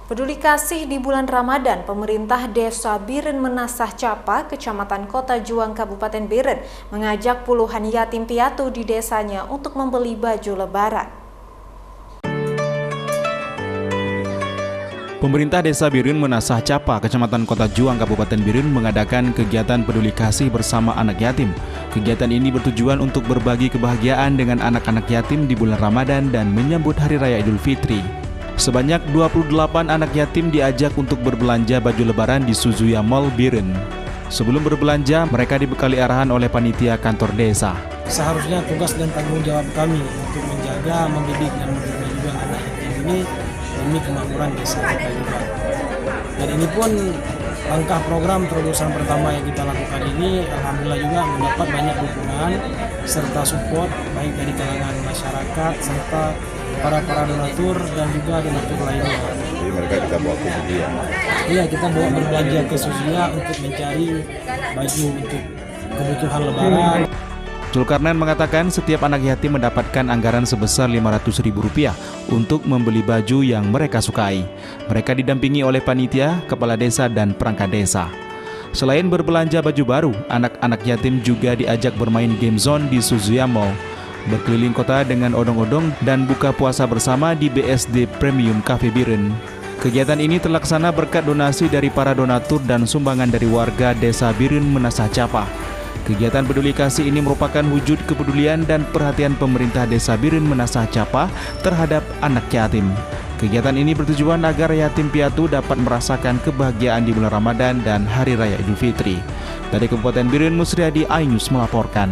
Peduli kasih di bulan Ramadan, pemerintah Desa Biren Menasah Capa, Kecamatan Kota Juang, Kabupaten Biren, mengajak puluhan yatim piatu di desanya untuk membeli baju lebaran. Pemerintah Desa Biren Menasah Capa, Kecamatan Kota Juang, Kabupaten Biren mengadakan kegiatan peduli kasih bersama anak yatim. Kegiatan ini bertujuan untuk berbagi kebahagiaan dengan anak-anak yatim di bulan Ramadan dan menyambut Hari Raya Idul Fitri. Sebanyak 28 anak yatim diajak untuk berbelanja baju lebaran di Suzuya Mall Biren. Sebelum berbelanja, mereka dibekali arahan oleh panitia kantor desa. Seharusnya tugas dan tanggung jawab kami untuk menjaga, mendidik, dan mendidik juga anak yatim ini demi kemakmuran desa kita juga. Dan ini pun langkah program terobosan pertama yang kita lakukan ini, alhamdulillah juga mendapat banyak dukungan serta support baik dari kalangan masyarakat serta para donatur dan juga donatur lainnya. Jadi mereka kita bawa ke Suzuya. Iya, kita bawa berbelanja ke Suzuya untuk mencari baju untuk kebutuhan lebaran. Zulkarnain mengatakan setiap anak yatim mendapatkan anggaran sebesar Rp500.000 untuk membeli baju yang mereka sukai. Mereka didampingi oleh panitia, kepala desa, dan perangkat desa. Selain berbelanja baju baru, anak-anak yatim juga diajak bermain game zone di Suzuya Mall, berkeliling kota dengan odong-odong, dan buka puasa bersama di BSD Premium Cafe Biren. Kegiatan ini terlaksana berkat donasi dari para donatur dan sumbangan dari warga Desa Biren Menasah Capa. Kegiatan peduli kasih ini merupakan wujud kepedulian dan perhatian pemerintah Desa Biren Menasah Capa terhadap anak yatim. Kegiatan ini bertujuan agar yatim piatu dapat merasakan kebahagiaan di bulan Ramadan dan Hari Raya Idul Fitri. Dari Kabupaten Biren, Musriadi, iNews melaporkan.